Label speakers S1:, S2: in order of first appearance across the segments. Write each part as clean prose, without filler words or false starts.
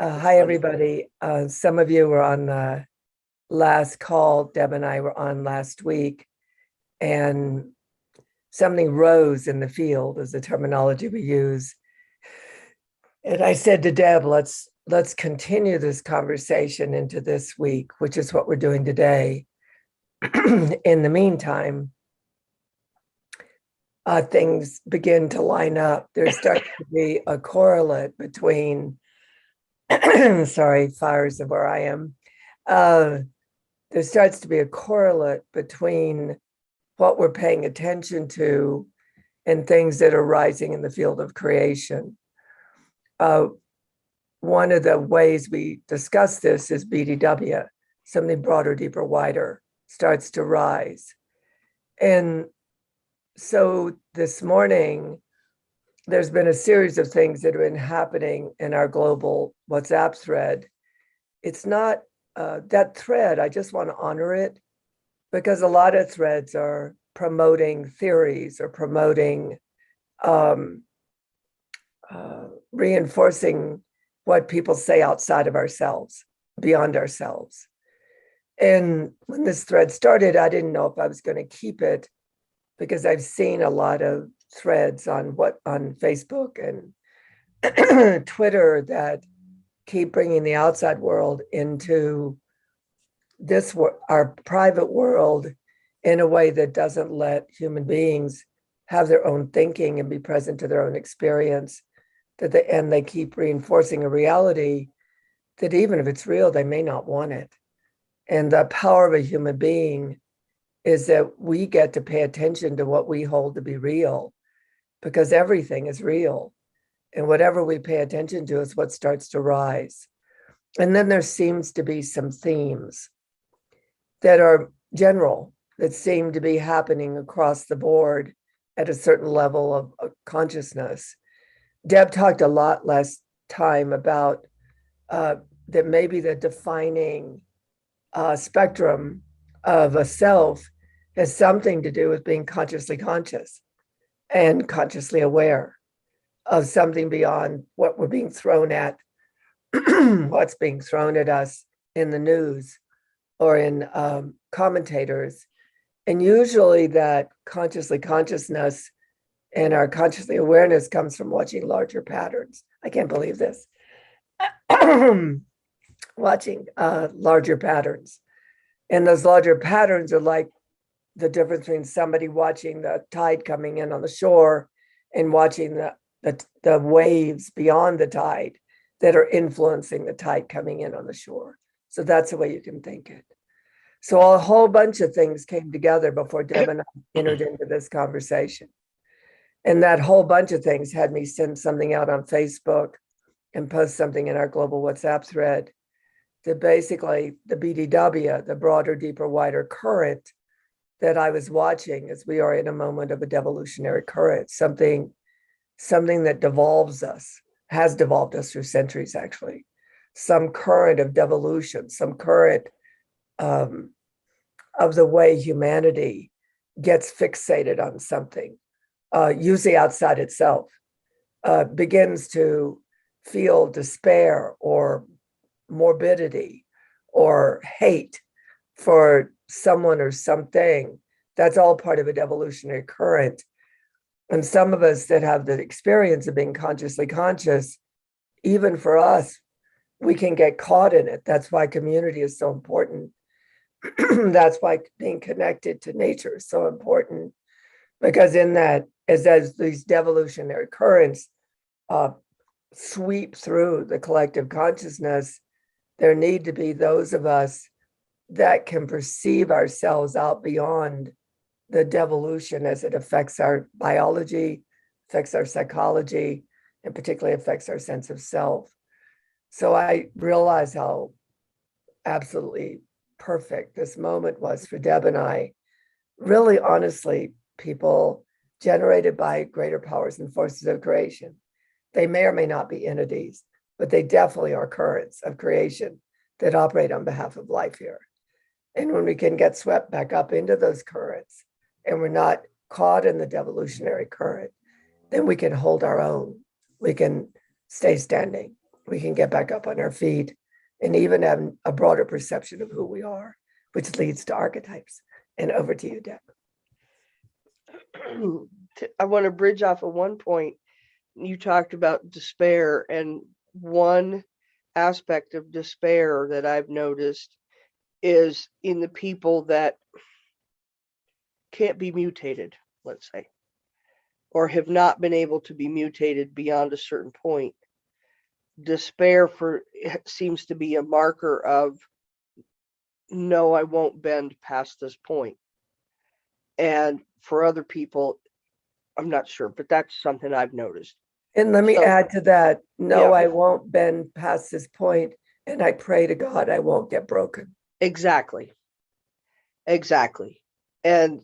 S1: Hi, everybody. Some of you were on the last call. Deb and I were on last week, and something rose in the field is the terminology we use. And I said to Deb, let's continue this conversation into this week, which is what we're doing today. In the meantime, things begin to line up. There starts to be a correlate between, sorry, fires of where I am. There starts to be a correlate between what we're paying attention to and things that are rising in the field of creation. One of the ways we discuss this is BDW, something broader, deeper, wider, starts to rise. And so this morning, there's been a series of things that have been happening in our global WhatsApp thread. It's not that thread, I just want to honor it, because a lot of threads are promoting theories or promoting reinforcing what people say outside of ourselves, beyond ourselves. And when this thread started, I didn't know if I was going to keep it, because I've seen a lot of threads on Facebook and Twitter that keep bringing the outside world into our private world in a way that doesn't let human beings have their own thinking and be present to their own experience. And they keep reinforcing a reality that even if it's real, they may not want it. And the power of a human being is that we get to pay attention to what we hold to be real, because everything is real. And whatever we pay attention to is what starts to rise. And then there seems to be some themes that are general, that seem to be happening across the board at a certain level of consciousness. Deb talked a lot last time about that maybe the defining spectrum of a self has something to do with being consciously conscious and consciously aware of something beyond what we're being thrown at, what's being thrown at us in the news or in commentators. And usually that consciously consciousness and our consciously awareness comes from watching larger patterns. I can't believe this. Watching larger patterns. And those larger patterns are like the difference between somebody watching the tide coming in on the shore and watching the waves beyond the tide that are influencing the tide coming in on the shore. So that's the way you can think it. So a whole bunch of things came together before Deb and I entered into this conversation. And that whole bunch of things had me send something out on Facebook and post something in our global WhatsApp thread that basically the BDW, the broader, deeper, wider current that I was watching, as we are in a moment of a devolutionary current, something that devolves us, has devolved us through centuries, actually. Some current of devolution, some current of the way humanity gets fixated on something, usually outside itself, begins to feel despair or morbidity or hate for someone or something. That's all part of a devolutionary current. And some of us that have the experience of being consciously conscious, even for us, we can get caught in it. That's why community is so important. That's why being connected to nature is so important, because in that, as these devolutionary currents sweep through the collective consciousness, there need to be those of us that can perceive ourselves out beyond the devolution as it affects our biology, affects our psychology, and particularly affects our sense of self. So I realize how absolutely perfect this moment was for Deb and I. Really, honestly, people generated by greater powers and forces of creation. They may or may not be entities, but they definitely are currents of creation that operate on behalf of life here. And when we can get swept back up into those currents and we're not caught in the devolutionary current, then we can hold our own. We can stay standing we can get back up on our feet and even have a broader perception of who we are, which leads to archetypes. And over to you, Deb.
S2: I want to bridge off of one point. You talked about despair, and one aspect of despair that I've noticed is in the people that can't be mutated, let's say, or have not been able to be mutated beyond a certain point. Despair seems to be a marker of, no, I won't bend past this point. And for other people, I'm not sure, but that's something I've noticed.
S1: And let me add to that. No,
S2: Yeah.
S1: I won't bend past this point, and I pray to God I won't get broken.
S2: Exactly. And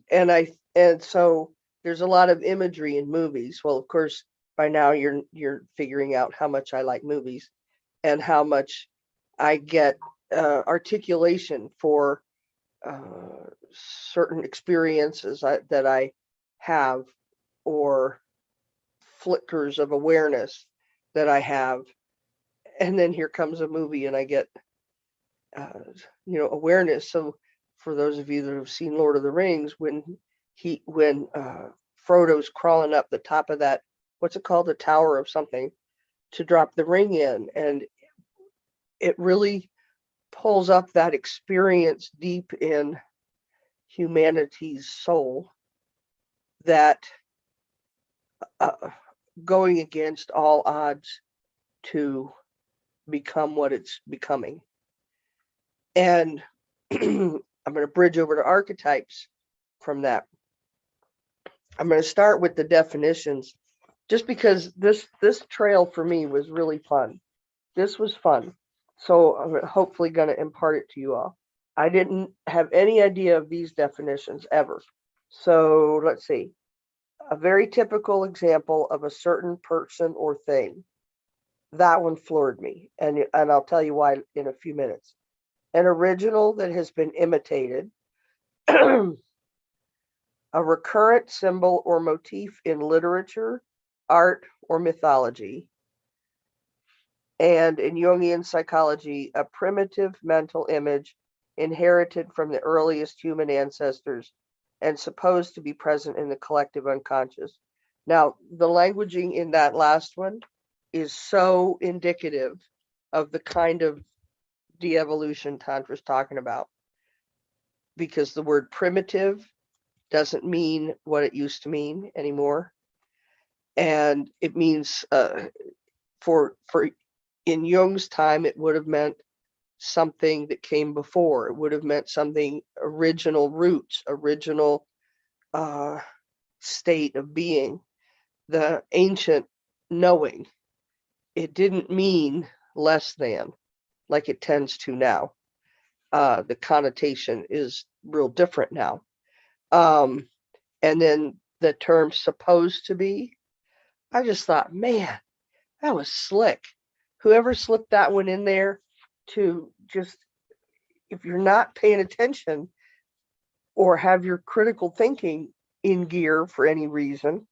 S2: so there's a lot of imagery in movies. Well, of course, by now you're figuring out how much I like movies and how much I get articulation for certain experiences that I have, or flickers of awareness that I have. And then here comes a movie and I get awareness. So for those of you that have seen Lord of the Rings, when Frodo's crawling up the top of that, what's it called, the tower of something, to drop the ring in, and it really pulls up that experience deep in humanity's soul, that going against all odds to become what it's becoming. And I'm going to bridge over to archetypes from that. I'm going to start with the definitions, just because this trail for me was really fun. This was fun. So I'm hopefully going to impart it to you all. I didn't have any idea of these definitions ever. So let's see. A very typical example of a certain person or thing. That one floored me, and I'll tell you why in a few minutes. An original that has been imitated. A recurrent symbol or motif in literature, art, or mythology. And in Jungian psychology, a primitive mental image inherited from the earliest human ancestors and supposed to be present in the collective unconscious. Now, the languaging in that last one is so indicative of the kind of de-evolution Tantra's talking about, because the word primitive doesn't mean what it used to mean anymore. And it means, for in Jung's time, it would have meant something that came before. It would have meant something original roots, original state of being, the ancient knowing. It didn't mean less than, like it tends to now. The connotation is real different now. And then the term supposed to be, I just thought, man, that was slick. Whoever slipped that one in there, to just, if you're not paying attention or have your critical thinking in gear for any reason,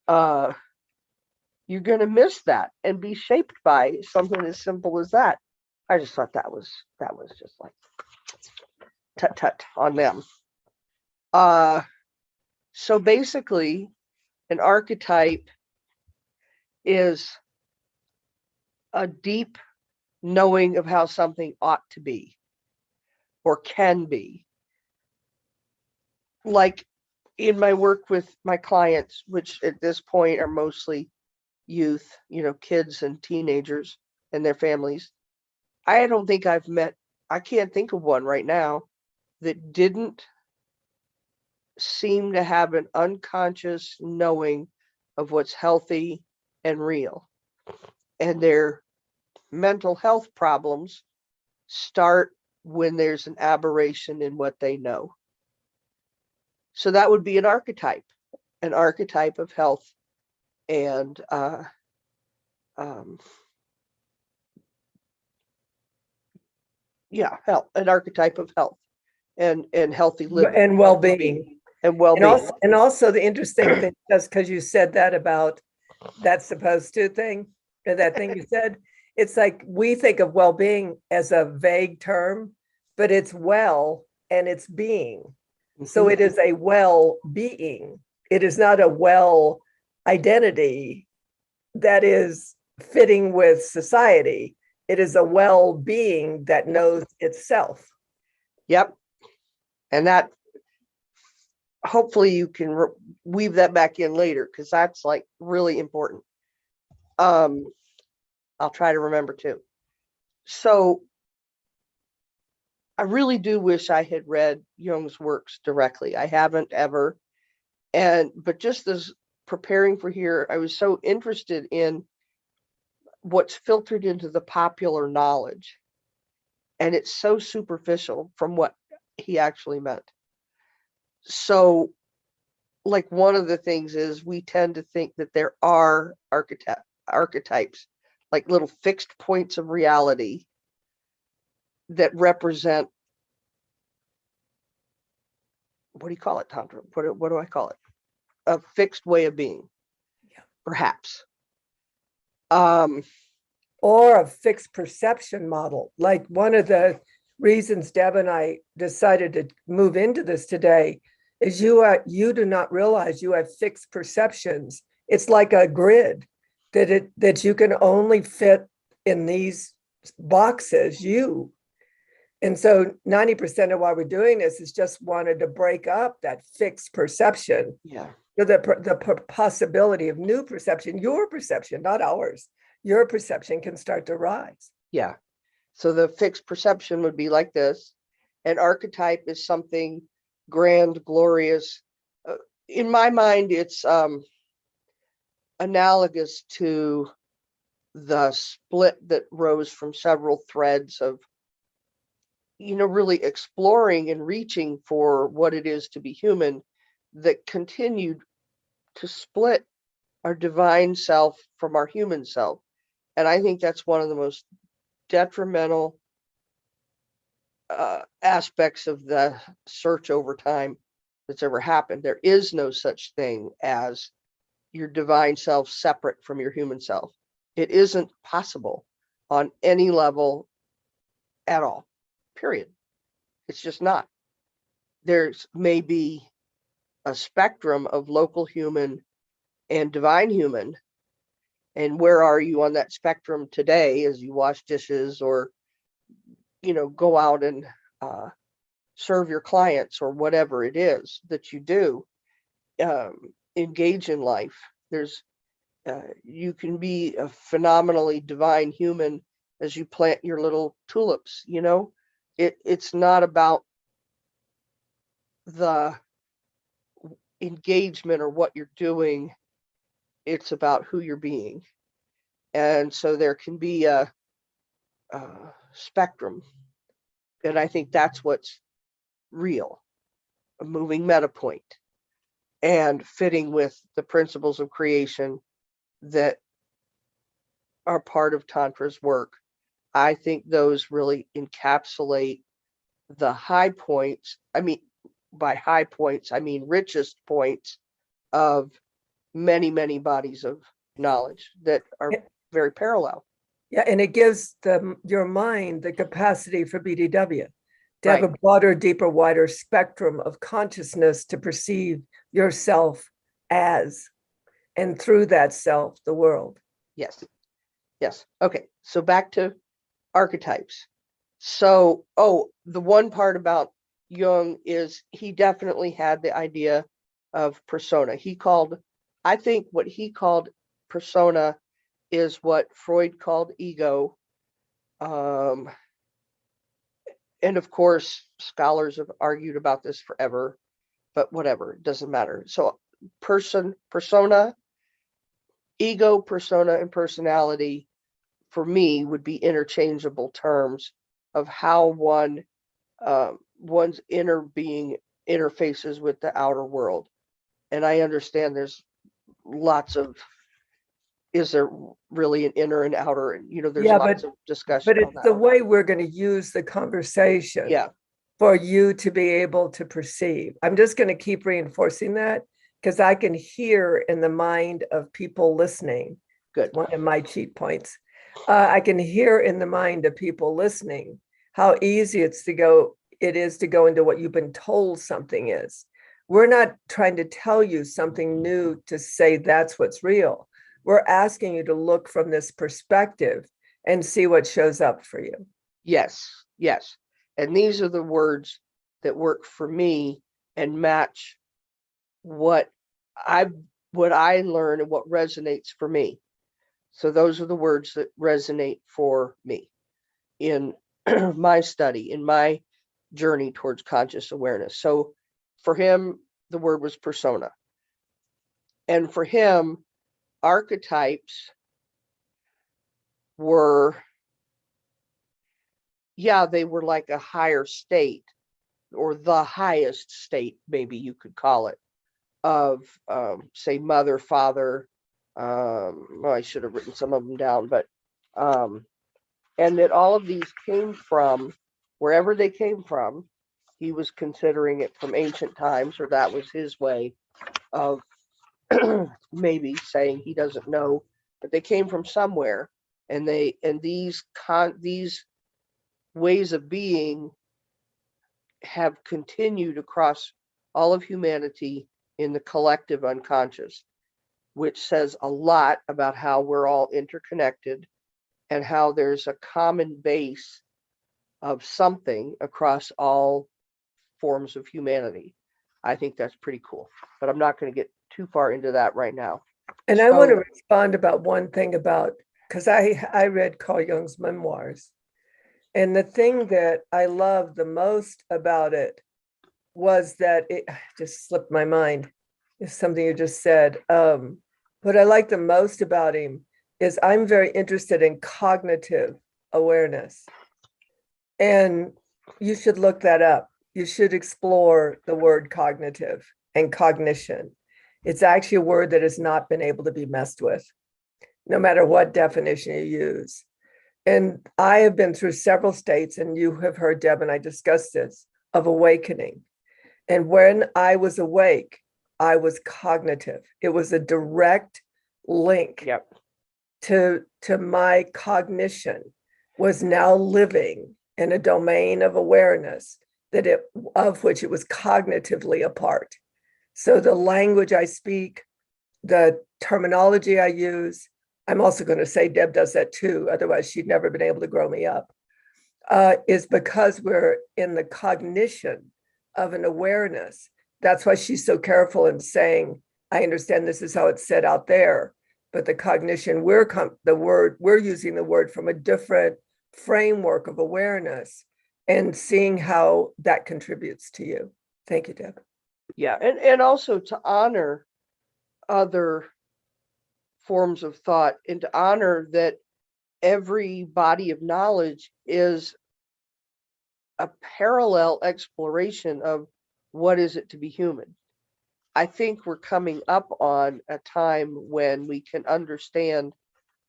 S2: you're going to miss that and be shaped by something as simple as that. I just thought that was just like tut tut on them. So basically, an archetype is a deep knowing of how something ought to be or can be. Like in my work with my clients, which at this point are mostly youth, kids and teenagers and their families, I don't think I've met, I can't think of one right now that didn't seem to have an unconscious knowing of what's healthy and real. And their mental health problems start when there's an aberration in what they know. So that would be an archetype of health and health, an archetype of health and healthy living
S1: and well-being.
S2: And well-being.
S1: And also the interesting thing, just because you said that about that supposed to thing, or that thing you said, It's like we think of well-being as a vague term, but it's well and it's being. So it is a well-being. It is not a well identity that is fitting with society. It is a well-being that knows itself.
S2: Yep. And that, hopefully you can weave that back in later, because that's like really important. I'll try to remember too. So I really do wish I had read Jung's works directly. I haven't ever. But just as preparing for here, I was so interested in what's filtered into the popular knowledge. And it's so superficial from what he actually meant. So, like, one of the things is we tend to think that there are archetypes, like little fixed points of reality that represent, what do you call it, Tantra? What do I call it? A fixed way of being, perhaps.
S1: Or a fixed perception model. Like, one of the reasons Deb and I decided to move into this today is you do not realize you have fixed perceptions. It's like a grid that you can only fit in these boxes, you. And so 90% of why we're doing this is just wanted to break up that fixed perception.
S2: Yeah.
S1: The possibility of new perception, your perception, not ours. Your perception can start to rise.
S2: Yeah. So the fixed perception would be like this. An archetype is something grand, glorious. In my mind, it's analogous to the split that rose from several threads of, really exploring and reaching for what it is to be human, that continued to split our divine self from our human self. And I think that's one of the most detrimental aspects of the search over time that's ever happened. There is no such thing as your divine self separate from your human self. It isn't possible on any level at all, period. It's just not. There's maybe a spectrum of local human and divine human. And where are you on that spectrum today as you wash dishes or, go out and serve your clients or whatever it is that you do, engage in life. You can be a phenomenally divine human as you plant your little tulips, it's not about the engagement or what you're doing. It's about who you're being. And so there can be a spectrum. And I think that's what's real, a moving meta point, and fitting with the principles of creation that are part of Tantra's work. I think those really encapsulate the high points. I mean, by high points, I mean richest points of many, many bodies of knowledge that are very parallel.
S1: Yeah, and it gives your mind the capacity for BDW to have
S2: Right.
S1: a broader, deeper, wider spectrum of consciousness to perceive yourself as, and through that self, the world.
S2: Yes. Okay. So back to archetypes. So, the one part about Jung is he definitely had the idea of persona. I think what he called persona is what Freud called ego. And of course, scholars have argued about this forever, but whatever, it doesn't matter. So persona, ego, persona, and personality, for me, would be interchangeable terms of how one's inner being interfaces with the outer world. And I understand there's lots of, is there really an inner and outer? And, there's lots of discussion
S1: But
S2: on
S1: it's
S2: that.
S1: the way we're going to use the conversation for you to be able to perceive. I'm just going to keep reinforcing that because I can hear in the mind of people listening.
S2: Good.
S1: One of my cheat points. I can hear in the mind of people listening how easy it is to go into what you've been told something is. We're not trying to tell you something new to say that's what's real. We're asking you to look from this perspective and see what shows up for you.
S2: Yes, yes. And these are the words that work for me and match what I learn and what resonates for me. So those are the words that resonate for me in my study, in my journey towards conscious awareness. So for him, the word was persona. And for him, archetypes were, they were like a higher state, or the highest state, maybe you could call it, of say mother, father. Well, I should have written some of them down, but and that all of these came from wherever they came from. He was considering it from ancient times, or that was his way of maybe saying he doesn't know, but they came from somewhere, and these ways of being have continued across all of humanity in the collective unconscious, which says a lot about how we're all interconnected and how there's a common base of something across all forms of humanity. I think that's pretty cool, but I'm not going to get too far into that right now.
S1: And I want to respond about one thing because I read Carl Jung's memoirs. And the thing that I loved the most about it was that it just slipped my mind. It's something you just said. What I like the most about him is I'm very interested in cognitive awareness. And you should look that up. You should explore the word cognitive and cognition. It's actually a word that has not been able to be messed with, no matter what definition you use. And I have been through several states, and you have heard Deb and I discuss this, of awakening. And when I was awake, I was cognitive. It was a direct link to my cognition was now living in a domain of awareness of which it was cognitively a part. So the language I speak, the terminology I use, I'm also going to say Deb does that too, otherwise she'd never been able to grow me up, is because we're in the cognition of an awareness. That's why she's so careful in saying, I understand this is how it's said out there, but the cognition, we're using the word from a different framework of awareness and seeing how that contributes to you. Thank you, Deb.
S2: Yeah, and also to honor other forms of thought and to honor that every body of knowledge is a parallel exploration of what is it to be human. I think we're coming up on a time when we can understand.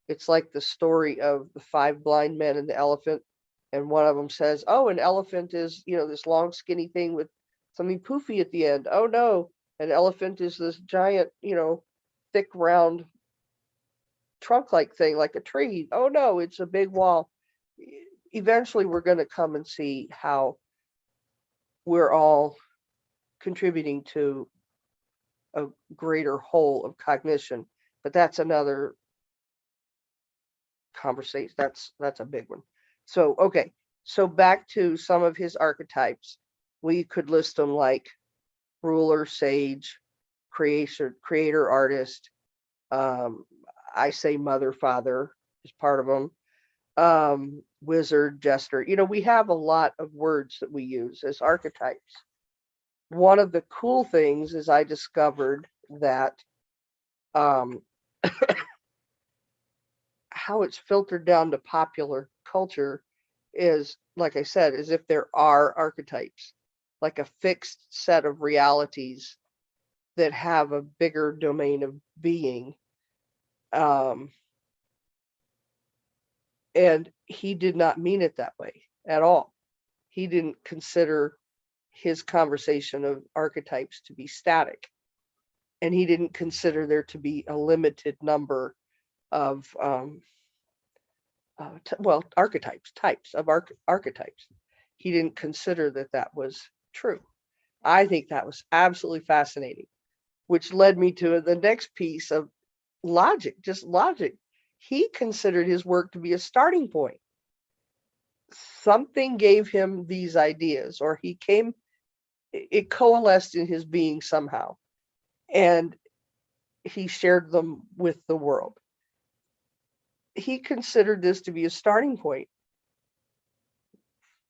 S2: It's like the story of the 5 blind men and the elephant, and one of them says, oh, an elephant is, this long skinny thing with something poofy at the end. Oh no, an elephant is this giant, thick round trunk-like thing, like a tree. Oh no, it's a big wall. Eventually we're going to come and see how we're all contributing to a greater whole of cognition, but that's another conversation. That's a big one. So okay, so back to some of his archetypes. We could list them like ruler, sage, creator, artist. I say mother, father is part of them. Wizard, jester. We have a lot of words that we use as archetypes. One of the cool things is I discovered that how it's filtered down to popular culture is, like I said, as if there are archetypes, like a fixed set of realities that have a bigger domain of being. And he did not mean it that way at all. He didn't consider his conversation of archetypes to be static. And he didn't consider there to be a limited number of archetypes, types of archetypes. He didn't consider that that was true. I think that was absolutely fascinating, which led me to the next piece of logic, just logic. He considered his work to be a starting point. Something gave him these ideas, or it coalesced in his being somehow, and he shared them with the world. He considered this to be a starting point.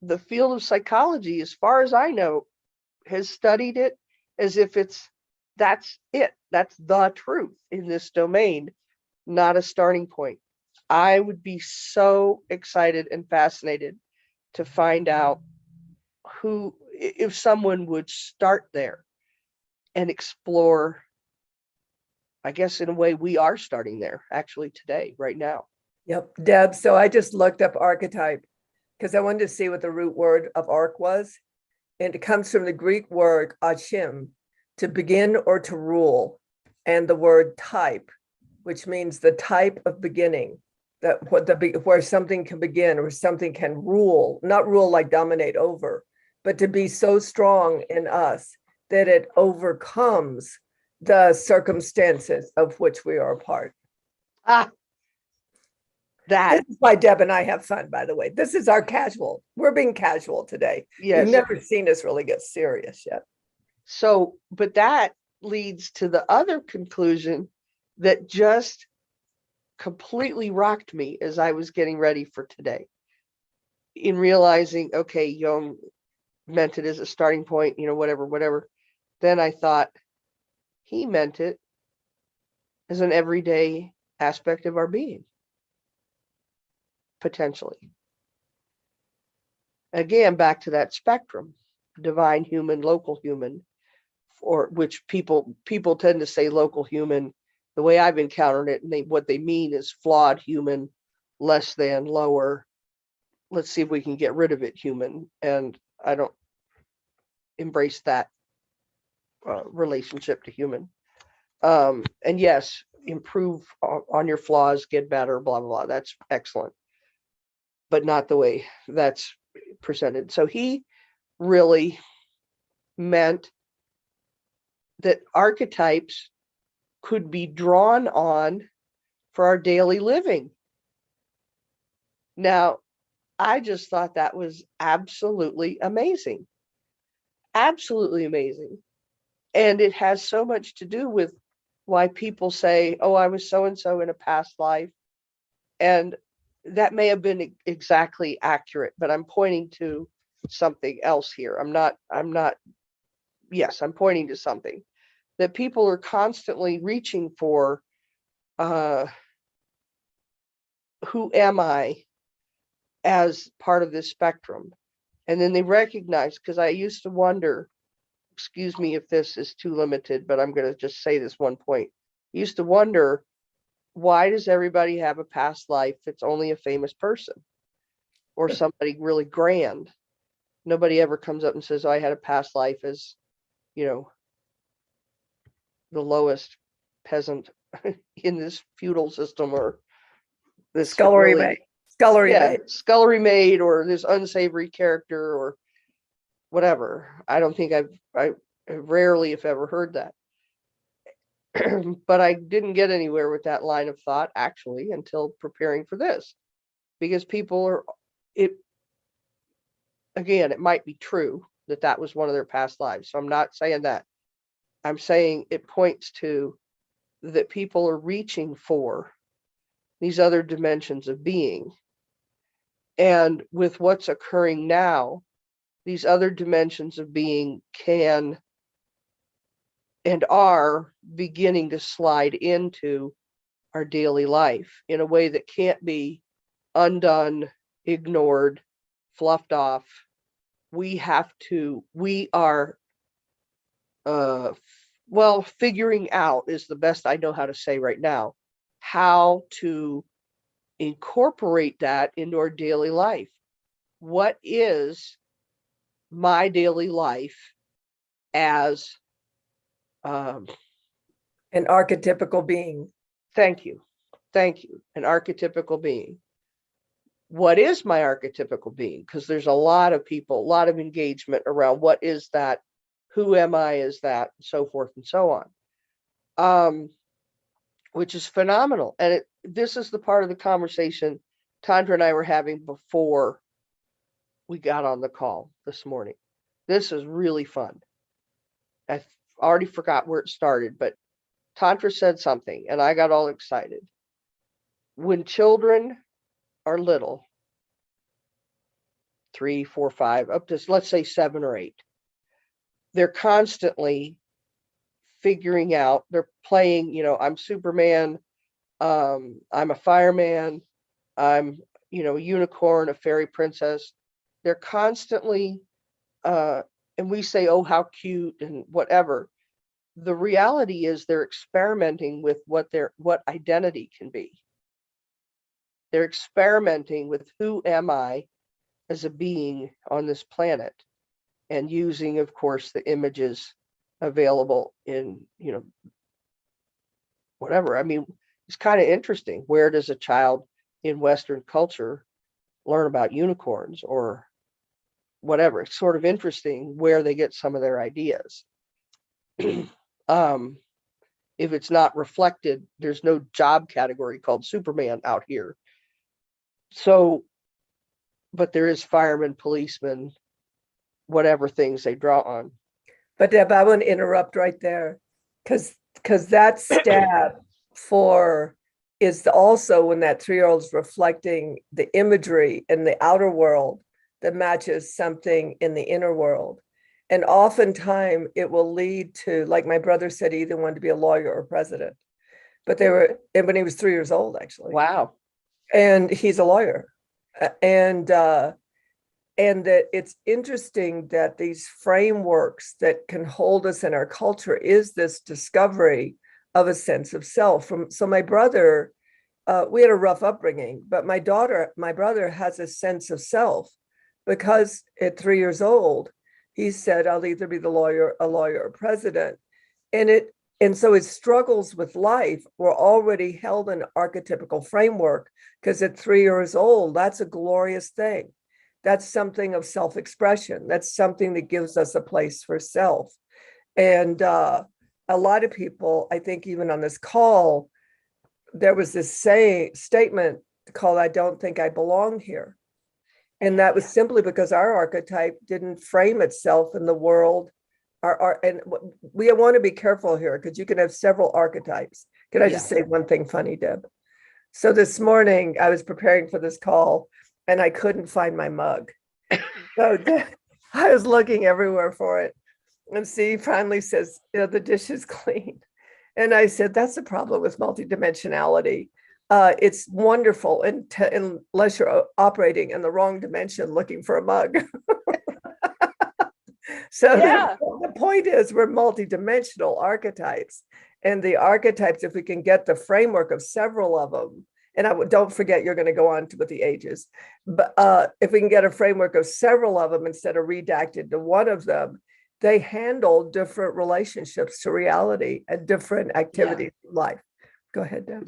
S2: The field of psychology, as far as I know, has studied it as if that's the truth in this domain, not a starting point. I would be so excited and fascinated to find out if someone would start there and explore. I guess in a way we are starting there actually today, right now.
S1: Yep, Deb. So I just looked up archetype because I wanted to see what the root word of arc was. And it comes from the Greek word achim, to begin or to rule, and the word type, which means the type of beginning, where something can begin or something can rule, not rule like dominate over, but to be so strong in us that it overcomes the circumstances of which we are a part. This is why Deb and I have fun, by the way. This is our casual. We're being casual today.
S2: Yes.
S1: You've never seen us really get serious yet.
S2: So, but that leads to the other conclusion that just completely rocked me as I was getting ready for today. In realizing, okay, Jung meant it as a starting point, whatever. Then I thought he meant it as an everyday aspect of our being. Potentially. Again, back to that spectrum, divine human, local human, or which people tend to say local human. The way I've encountered it, and what they mean is flawed human, less than, lower. Let's see if we can get rid of it human. And I don't embrace that relationship to human. And yes, improve on your flaws, get better, blah, blah, blah. That's excellent. But not the way that's presented. So he really meant that archetypes could be drawn on for our daily living. Now, I just thought that was absolutely amazing. Absolutely amazing. And it has so much to do with why people say, oh, I was so-and-so in a past life. And that may have been exactly accurate, but I'm pointing to something else here. I'm pointing to something that people are constantly reaching for. Who am I as part of this spectrum? And then they recognize, because I used to wonder, excuse me if this is too limited, but I'm going to just say this one point. I used to wonder, why does everybody have a past life that's only a famous person or somebody really grand? Nobody ever comes up and says, oh, I had a past life as, the lowest peasant in this feudal system, or this
S1: scullery
S2: maid, or this unsavory character, or whatever. I don't think I rarely, if ever, heard that. But I didn't get anywhere with that line of thought actually until preparing for this, because it might be true that was one of their past lives. So I'm not saying that. I'm saying it points to that people are reaching for these other dimensions of being. And with what's occurring now, these other dimensions of being can and are beginning to slide into our daily life in a way that can't be undone, ignored, fluffed off. We are figuring out, is the best I know how to say right now, how to incorporate that into our daily life. What is my daily life as
S1: an archetypical being?
S2: Thank you. An archetypical being. what is my archetypical being? Because there's a lot of people, a lot of engagement around what is that, who am I is that, and so forth and so on, which is phenomenal. And this is the part of the conversation Tandra and I were having before we got on the call this morning. This is really fun. I already forgot where it started, but Tantra said something and I got all excited. When children are little, 3, 4, 5, up to, let's say, 7 or 8, they're constantly figuring out, they're playing, I'm Superman, I'm a fireman, I'm, a unicorn, a fairy princess. They're constantly, and we say, oh, how cute and whatever. The reality is they're experimenting with what identity can be. They're experimenting with who am I as a being on this planet, and using, of course, the images available in, whatever. I mean, it's kind of interesting. Where does a child in Western culture learn about unicorns or whatever? It's sort of interesting where they get some of their ideas. If it's not reflected, there's no job category called Superman out here. So, but there is fireman, policeman, whatever things they draw on.
S1: But Deb, I want to interrupt right there, because that stab for is also when that 3-year-old's reflecting the imagery in the outer world that matches something in the inner world. And oftentimes it will lead to, like my brother said, he either wanted to be a lawyer or president. But when he was 3 years old, actually.
S2: Wow.
S1: And he's a lawyer. And that it's interesting that these frameworks that can hold us in our culture is this discovery of a sense of self. So my brother, we had a rough upbringing, but my brother has a sense of self, because at 3 years old, he said, I'll either be a lawyer or president. And so his struggles with life were already held in an archetypical framework, because at 3 years old, that's a glorious thing. That's something of self-expression. That's something that gives us a place for self. And a lot of people, I think even on this call, there was this statement called, I don't think I belong here. And that was simply because our archetype didn't frame itself in the world. And we want to be careful here, because you can have several archetypes. Can I just say one thing funny, Deb? So this morning I was preparing for this call and I couldn't find my mug. So I was looking everywhere for it. And Steve finally says, the dish is clean. And I said, that's the problem with multidimensionality. It's wonderful unless you're operating in the wrong dimension looking for a mug. So the point is, we're multidimensional archetypes. And the archetypes, if we can get the framework of several of them, and don't forget, you're going to go on with the ages, but if we can get a framework of several of them instead of redacted to one of them, they handle different relationships to reality and different activities in life. Go ahead, Deb.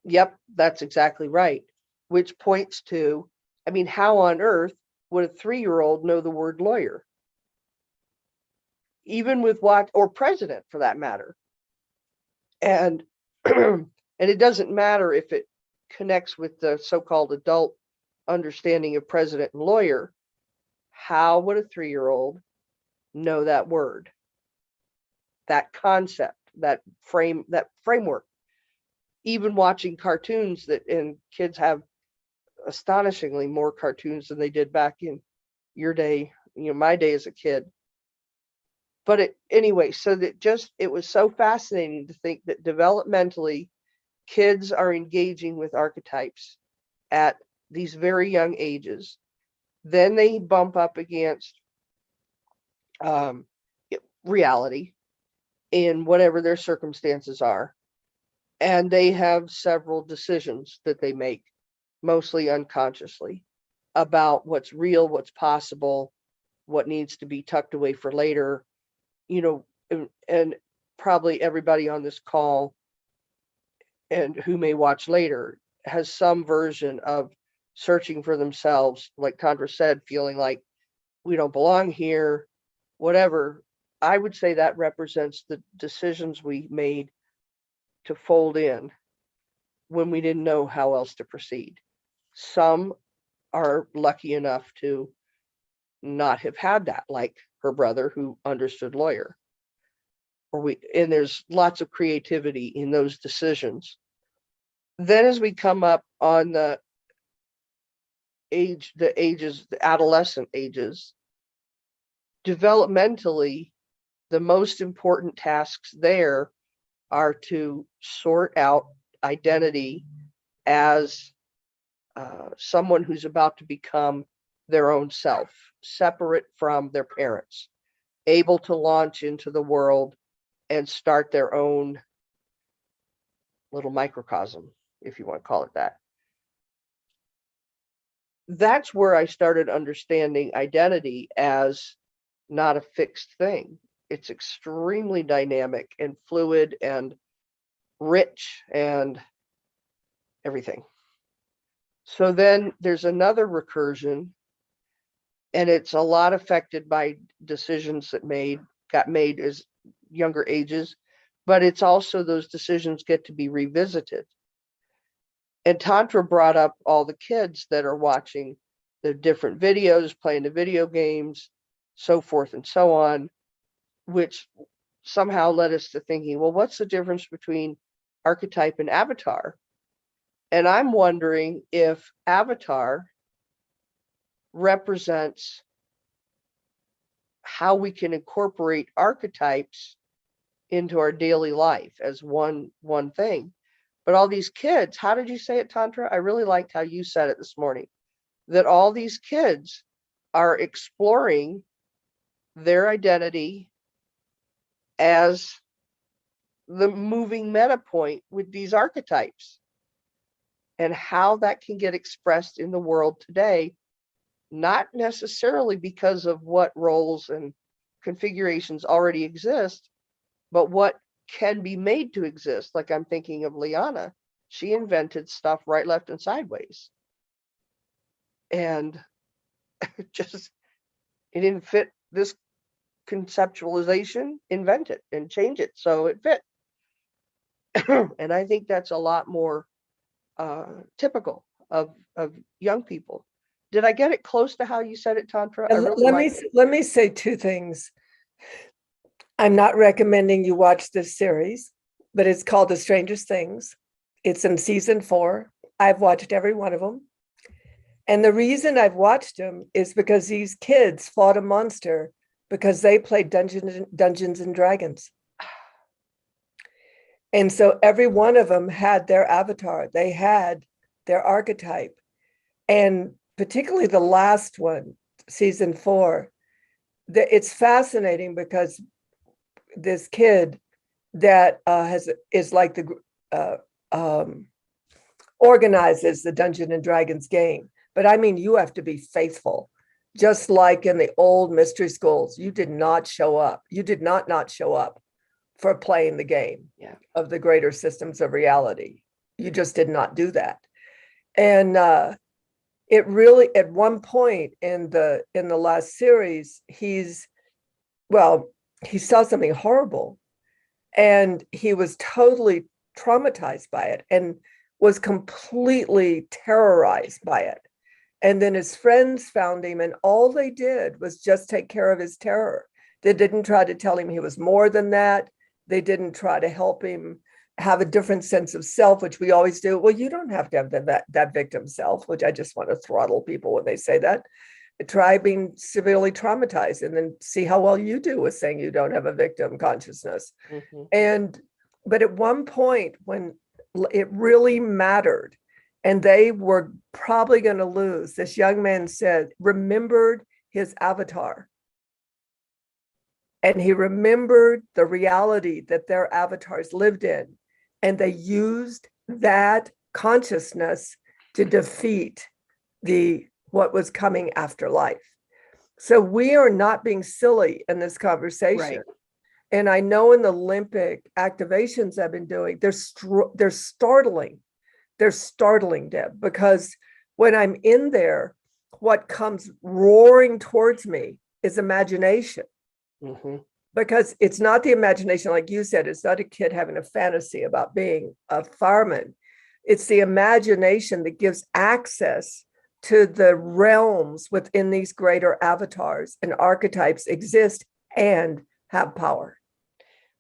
S2: Yep, that's exactly right. Which points to, I mean, how on earth would a 3-year-old know the word lawyer? Even with or president for that matter. And and it doesn't matter if it connects with the so-called adult understanding of president and lawyer. How would a 3-year-old know that word, that concept, that framework? Even watching cartoons and kids have astonishingly more cartoons than they did back in your day, my day as a kid. But anyway, so that it was so fascinating to think that developmentally kids are engaging with archetypes at these very young ages. Then they bump up against reality in whatever their circumstances are. And they have several decisions that they make, mostly unconsciously, about what's real, what's possible, what needs to be tucked away for later. And probably everybody on this call and who may watch later has some version of searching for themselves, like Tantra said, feeling like we don't belong here, whatever. I would say that represents the decisions we made to fold in when we didn't know how else to proceed. Some are lucky enough to not have had that, like her brother who understood lawyer. And there's lots of creativity in those decisions. Then as we come up on the adolescent ages, developmentally, the most important tasks there are to sort out identity as someone who's about to become their own self, separate from their parents, able to launch into the world and start their own little microcosm, if you want to call it that. That's where I started understanding identity as not a fixed thing. It's extremely dynamic and fluid and rich and everything. So then there's another recursion, and it's a lot affected by decisions that got made as younger ages, but it's also those decisions get to be revisited. And Tantra brought up all the kids that are watching the different videos, playing the video games, so forth and so on, which somehow led us to thinking, well, what's the difference between archetype and avatar? And I'm wondering if avatar represents how we can incorporate archetypes into our daily life as one thing. But all these kids, how did you say it, Tantra? I really liked how you said it this morning, that all these kids are exploring their identity as the moving meta point with these archetypes, and how that can get expressed in the world today, not necessarily because of what roles and configurations already exist, but what can be made to exist. Like I'm thinking of Liana. She invented stuff right, left, and sideways. And it didn't fit this conceptualization, invent it and change it so it fit. And I think that's a lot more typical of young people. Did I get it close to how you said it, Tantra?
S1: Let me say two things. I'm not recommending you watch this series, but it's called The Strangest Things. It's in season 4. I've watched every one of them. And the reason I've watched them is because these kids fought a monster because they played Dungeons and Dragons. And so every one of them had their avatar. They had their archetype. And particularly the last one, season 4, it's fascinating because this kid that is like the organizes the Dungeons and Dragons game. But I mean, you have to be faithful. Just like in the old mystery schools, you did not show up. You did not show up for playing the game of the greater systems of reality. You just did not do that. And it really, at one point in the last series, he saw something horrible, and he was totally traumatized by it and was completely terrorized by it. And then his friends found him, and all they did was just take care of his terror. They didn't try to tell him he was more than that. They didn't try to help him have a different sense of self, which we always do. Well, you don't have to have that victim self, which I just want to throttle people when they say that. Try being severely traumatized and then see how well you do with saying you don't have a victim consciousness. Mm-hmm. But at one point when it really mattered and they were probably going to lose, this young man remembered his avatar. And he remembered the reality that their avatars lived in. And they used that consciousness to defeat what was coming after life. So we are not being silly in this conversation. Right. And I know in the limbic activations I've been doing, they're startling. They're startling, Deb, because When I'm in there, what comes roaring towards me is imagination.
S2: Mm-hmm.
S1: Because it's not the imagination, like you said, it's not a kid having a fantasy about being a fireman. It's the imagination that gives access to the realms within these greater avatars, and archetypes exist and have power.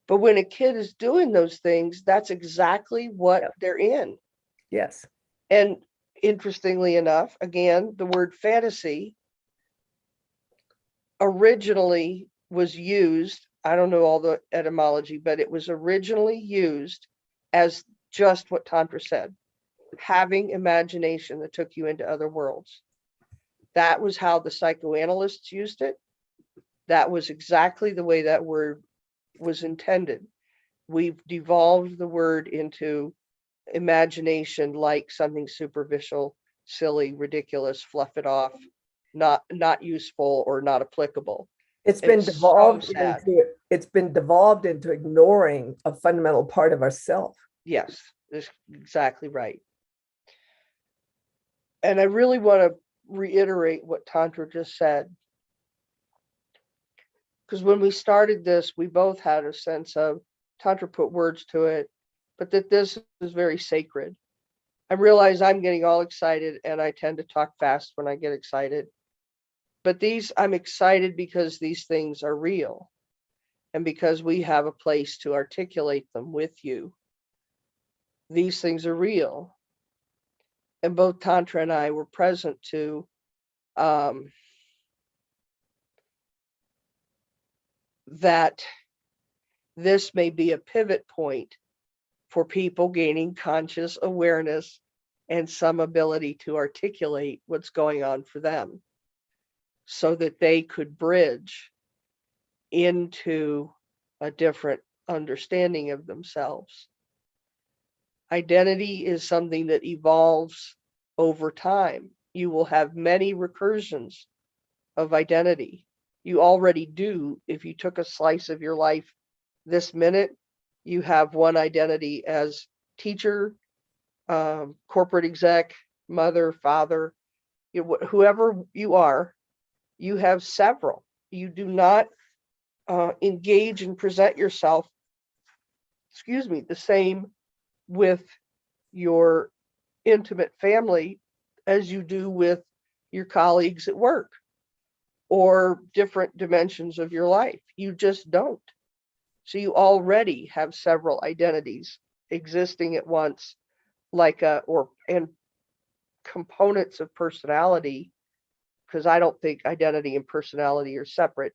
S2: But when a kid is doing those things, that's exactly what
S1: Yep.
S2: they're in.
S1: Yes.
S2: And interestingly enough, again, the word fantasy originally was used, I don't know all the etymology, but it was originally used as just what Tantra said, having imagination that took you into other worlds. That was how the psychoanalysts used it. That was exactly the way that word was intended. We've devolved the word into imagination like something superficial, silly, ridiculous, fluff it off, not useful or not applicable.
S1: It's been
S2: It's so
S1: devolved
S2: sad.
S1: into ignoring a fundamental part of ourself.
S2: Yes, that's exactly right. And I really want to reiterate what Tantra just said. Because when we started this, we both had a sense of Tantra put words to it, but that this is very sacred. I realize I'm getting all excited and I tend to talk fast when I get excited. But I'm excited because these things are real and because we have a place to articulate them with you. These things are real. And both Tantra and I were present to that this may be a pivot point for people gaining conscious awareness and some ability to articulate what's going on for them so that they could bridge into a different understanding of themselves. Identity is something that evolves over time. You will have many recursions of identity. You already do. If you took a slice of your life this minute, you have one identity as teacher, corporate exec, mother, father, whoever you are, you have several. You do not engage and present yourself, the same with your intimate family as you do with your colleagues at work or different dimensions of your life. You just don't. So you already have several identities existing at once, and components of personality, because I don't think identity and personality are separate.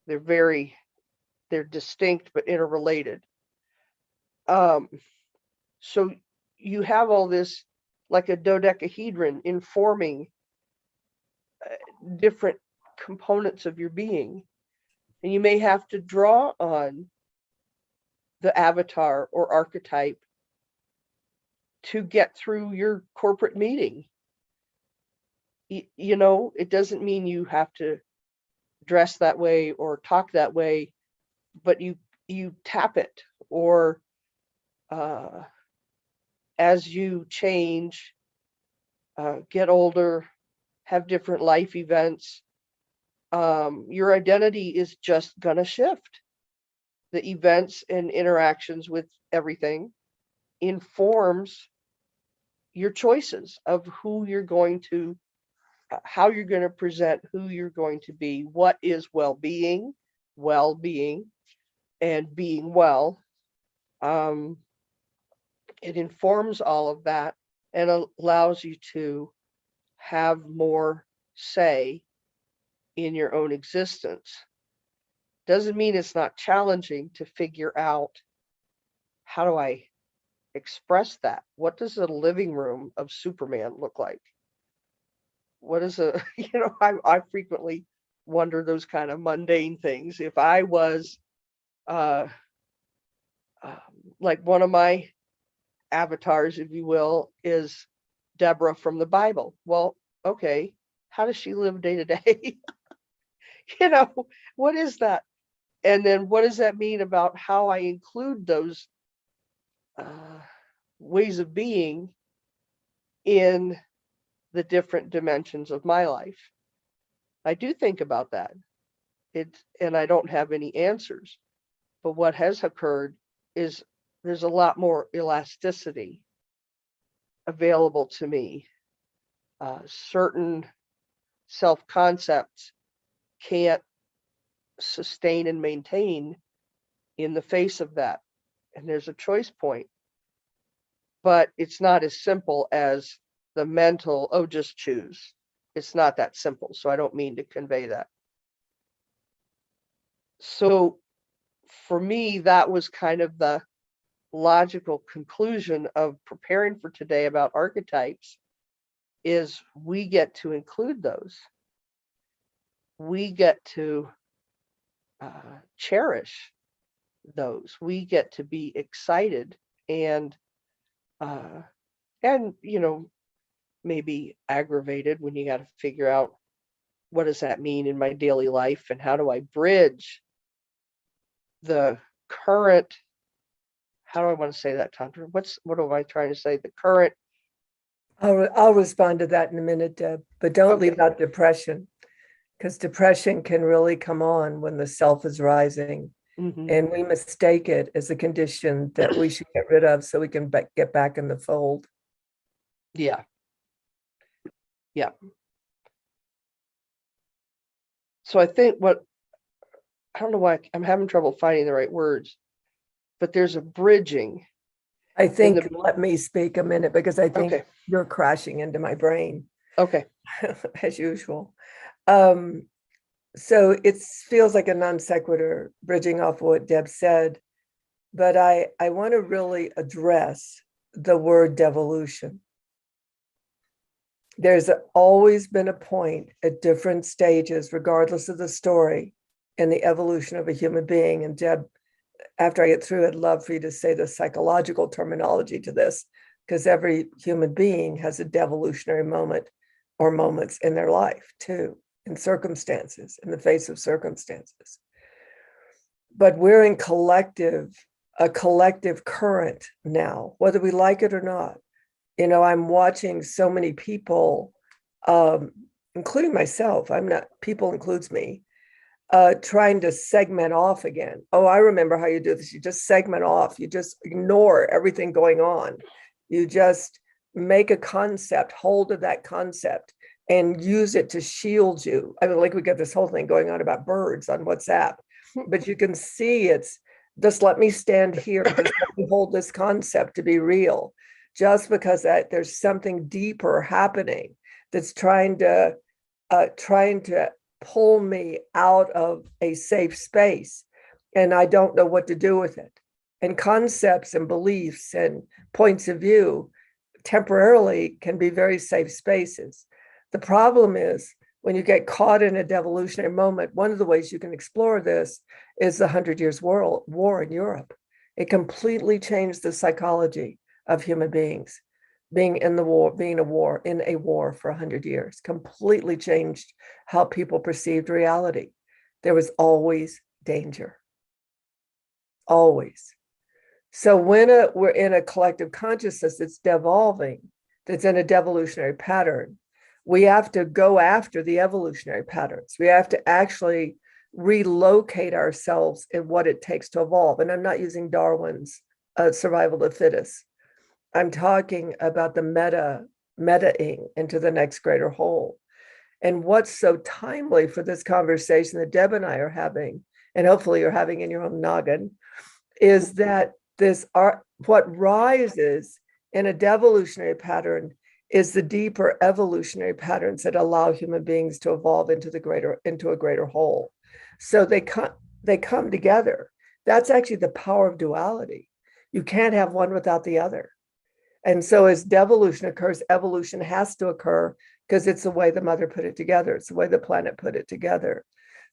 S2: They're distinct but interrelated. So you have all this like a dodecahedron informing different components of your being. And you may have to draw on the avatar or archetype to get through your corporate meeting. It doesn't mean you have to dress that way or talk that way, but you tap it, or as you change, get older, have different life events, your identity is just gonna shift. The events and interactions with everything informs your choices of who you're going to, how you're going to present, who you're going to be, what is well-being, and being well. It informs all of that and allows you to have more say in your own existence. Doesn't mean it's not challenging to figure out, how do I express that? What does a living room of Superman look like? What is I frequently wonder those kind of mundane things. If I was uh, uh, like one of my avatars, if you will, is Deborah from the Bible. Well, okay, how does she live day to day? What is that? And then what does that mean about how I include those ways of being in the different dimensions of my life. I do think about that. And I don't have any answers. But what has occurred is there's a lot more elasticity available to me. Certain self-concepts can't sustain and maintain in the face of that. And there's a choice point. But it's not as simple as the mental, oh, just choose. It's not that simple. So I don't mean to convey that. So for me, that was kind of the logical conclusion of preparing for today about archetypes, is we get to include those. We get to cherish those. We get to be excited and maybe aggravated when you got to figure out, what does that mean in my daily life, and how do I bridge the current, how do I want to say that, Tandra? What am I trying to say? The current.
S1: I'll respond to that in a minute, Deb, but don't
S2: Okay.
S1: leave out depression, because depression can really come on when the self is rising.
S2: Mm-hmm.
S1: And we mistake it as a condition that we should get rid of so we can get back in the fold.
S2: Yeah. So I think I don't know why I'm having trouble finding the right words, but there's a bridging.
S1: I think, let me speak a minute, because I think
S2: Okay.
S1: you're crashing into my brain.
S2: Okay.
S1: As usual. So it feels like a non sequitur, bridging off what Deb said, but I want to really address the word devolution. There's always been a point at different stages, regardless of the story, in the evolution of a human being. And Deb, after I get through, I'd love for you to say the psychological terminology to this, because every human being has a devolutionary moment or moments in their life too, in circumstances, in the face of circumstances. But we're in a collective current now, whether we like it or not. I'm watching so many people, including myself, people includes me, trying to segment off again. Oh, I remember how you do this. You just segment off. You just ignore everything going on. You just make a concept, hold of that concept, and use it to shield you. I mean, like we got this whole thing going on about birds on WhatsApp, but you can see it's just, let me stand here, just let me hold this concept to be real. Just because there's something deeper happening that's trying to pull me out of a safe space, and I don't know what to do with it. And concepts and beliefs and points of view temporarily can be very safe spaces. The problem is when you get caught in a devolutionary moment, one of the ways you can explore this is the 100 Years' War in Europe. It completely changed the psychology of human beings. Being in a war for 100 years, completely changed how people perceived reality. There was always danger. Always. So when we're in a collective consciousness that's devolving, that's in a devolutionary pattern, we have to go after the evolutionary patterns. We have to actually relocate ourselves in what it takes to evolve. And I'm not using Darwin's survival of the fittest. I'm talking about the metaing into the next greater whole. And what's so timely for this conversation that Deb and I are having, and hopefully you're having in your own noggin, is that what rises in a devolutionary pattern is the deeper evolutionary patterns that allow human beings to evolve into a greater whole. So they come together. That's actually the power of duality. You can't have one without the other. And so as devolution occurs, evolution has to occur, because it's the way the mother put it together. It's the way the planet put it together.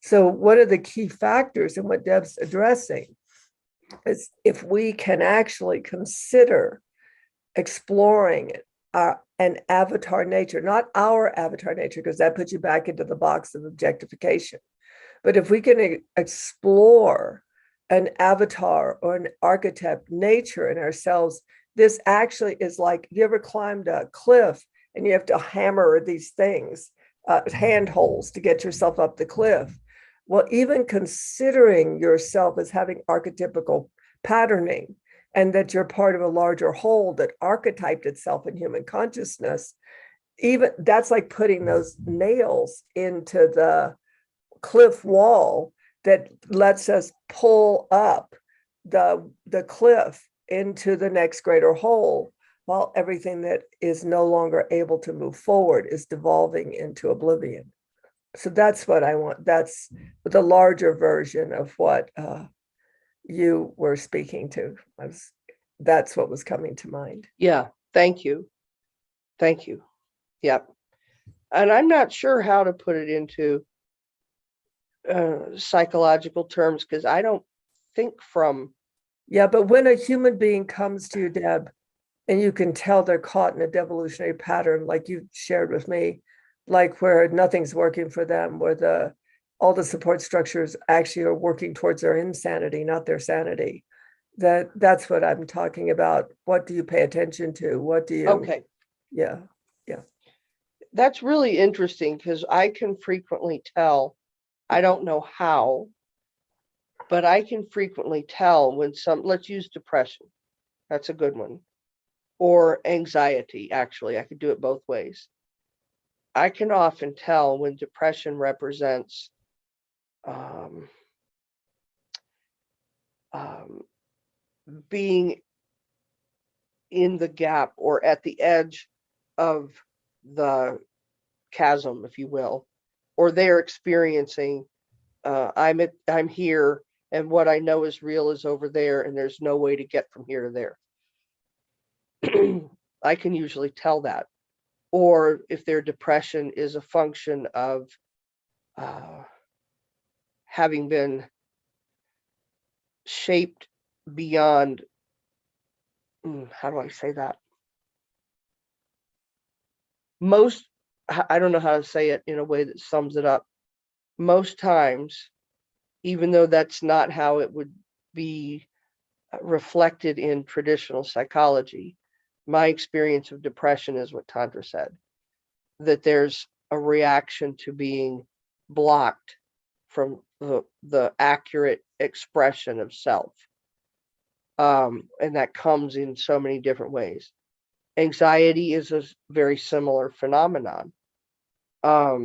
S1: So one of the key factors in what Deb's addressing is, if we can actually consider exploring an avatar nature, not our avatar nature, because that puts you back into the box of objectification. But if we can explore an avatar or an archetype nature in ourselves, this actually is like, you ever climbed a cliff and you have to hammer these things, handholds to get yourself up the cliff. Well, even considering yourself as having archetypical patterning and that you're part of a larger whole that archetyped itself in human consciousness, even that's like putting those nails into the cliff wall that lets us pull up the cliff into the next greater whole, while everything that is no longer able to move forward is devolving into oblivion. So that's what I want. That's the larger version of what you were speaking to. That's what was coming to mind.
S2: Yeah, thank you. Thank you. Yep. And I'm not sure how to put it into psychological terms, because I don't think from.
S1: Yeah, but when a human being comes to you, Deb, and you can tell they're caught in a devolutionary pattern, like you shared with me, like where nothing's working for them, where all the support structures actually are working towards their insanity, not their sanity. That's what I'm talking about. What do you pay attention to? What do you?
S2: Okay.
S1: Yeah.
S2: That's really interesting, because I can frequently tell, I don't know how, but I can frequently tell when let's use depression. That's a good one. Or anxiety, actually. I could do it both ways. I can often tell when depression represents being in the gap or at the edge of the chasm, if you will, or they're experiencing, I'm here and what I know is real is over there, and there's no way to get from here to there. I can usually tell that. Or if their depression is a function of having been shaped beyond, how do I say that? I don't know how to say it in a way that sums it up. Most times, even though that's not how it would be reflected in traditional psychology, my experience of depression is what Tantra said, that there's a reaction to being blocked from the accurate expression of self. And that comes in so many different ways. Anxiety is a very similar phenomenon of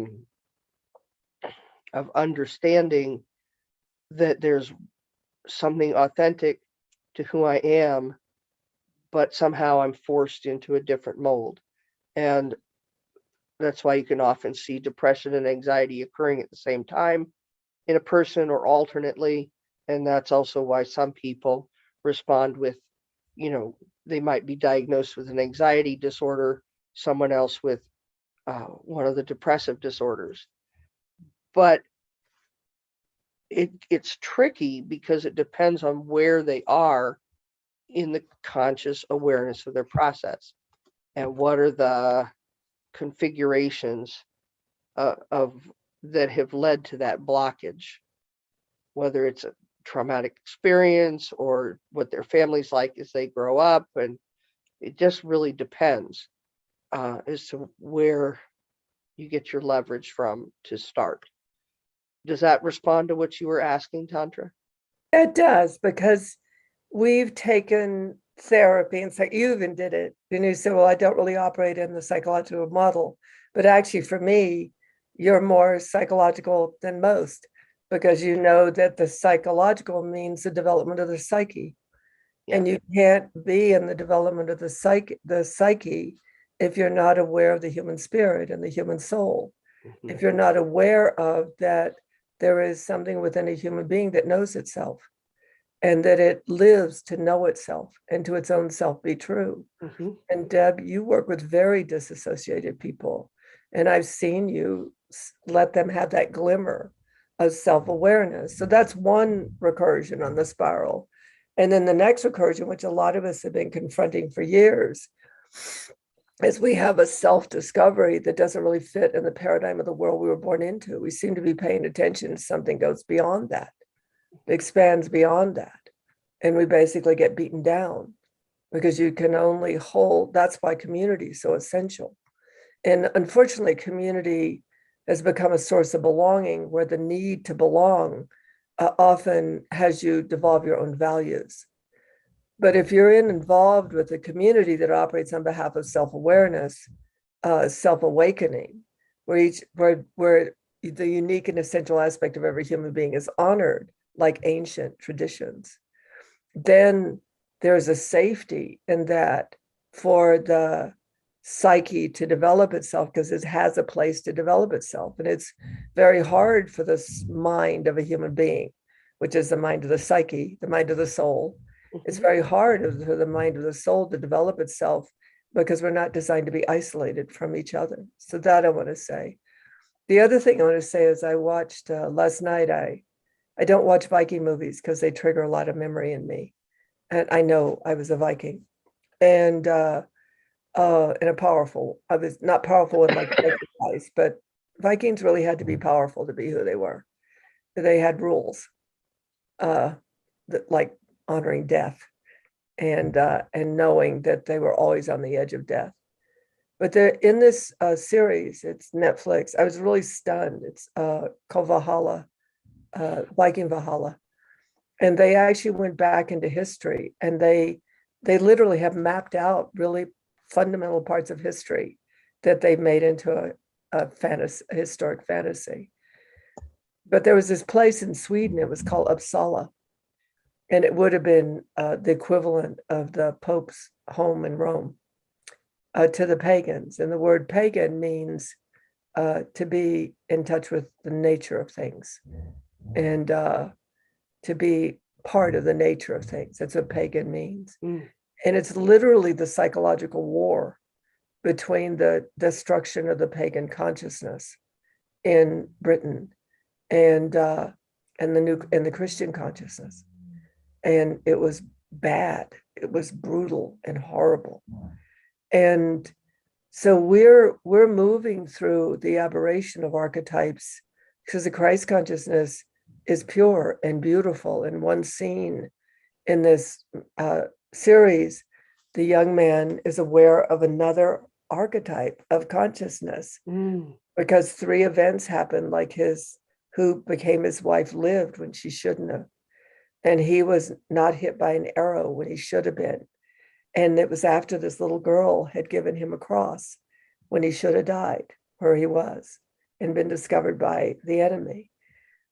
S2: understanding that there's something authentic to who I am, but somehow I'm forced into a different mold. And that's why you can often see depression and anxiety occurring at the same time in a person or alternately. And that's also why some people respond with, they might be diagnosed with an anxiety disorder, someone else with one of the depressive disorders. But it's tricky because it depends on where they are in the conscious awareness of their process and what are the configurations of that have led to that blockage, whether it's a traumatic experience or what their family's like as they grow up. And it just really depends as to where you get your leverage from to start. Does that respond to what you were asking, Tantra?
S1: It does, because we've taken therapy and you even did it. And you said, well, I don't really operate in the psychological model. But actually, for me, you're more psychological than most, because you know that the psychological means the development of the psyche. Yeah. And you can't be in the development of the psyche if you're not aware of the human spirit and the human soul. Mm-hmm. If you're not aware of that, there is something within a human being that knows itself and that it lives to know itself and to its own self be true. Mm-hmm. And Deb, you work with very disassociated people, and I've seen you let them have that glimmer of self-awareness. So that's one recursion on the spiral. And then the next recursion, which a lot of us have been confronting for years, is we have a self-discovery that doesn't really fit in the paradigm of the world we were born into. We seem to be paying attention to something goes beyond that, expands beyond that. And we basically get beaten down because you can only hold, that's why community is so essential. And unfortunately, community has become a source of belonging where the need to belong often has you devolve your own values. But if you're involved with a community that operates on behalf of self-awareness, self-awakening, where the unique and essential aspect of every human being is honored, like ancient traditions, then there's a safety in that for the psyche to develop itself, because it has a place to develop itself. And it's very hard for this mind of a human being, which is the mind of the psyche, the mind of the soul. It's very hard for the mind of the soul to develop itself because we're not designed to be isolated from each other. So that I want to say. The other thing I want to say is I watched last night, I don't watch Viking movies because they trigger a lot of memory in me. And I know I was a Viking. And a powerful, I was not powerful in like eyes, but Vikings really had to be powerful to be who they were. They had rules, that like honoring death and knowing that they were always on the edge of death. But they're in this series, it's Netflix. I was really stunned. It's called Valhalla, Viking Valhalla. And they actually went back into history, and they literally have mapped out really fundamental parts of history that they've made into a historic fantasy. But there was this place in Sweden, it was called Uppsala, and it would have been the equivalent of the Pope's home in Rome to the pagans. And the word pagan means to be in touch with the nature of things and to be part of the nature of things. That's what pagan means. And it's literally the psychological war between the destruction of the pagan consciousness in Britain and the Christian consciousness. And it was bad. It was brutal and horrible. And so we're moving through the aberration of archetypes because the Christ consciousness is pure and beautiful. And one scene in this series, the young man is aware of another archetype of consciousness because 3 events happened, like who became his wife lived when she shouldn't have. And he was not hit by an arrow when he should have been. And it was after this little girl had given him a cross when he should have died where he was and been discovered by the enemy.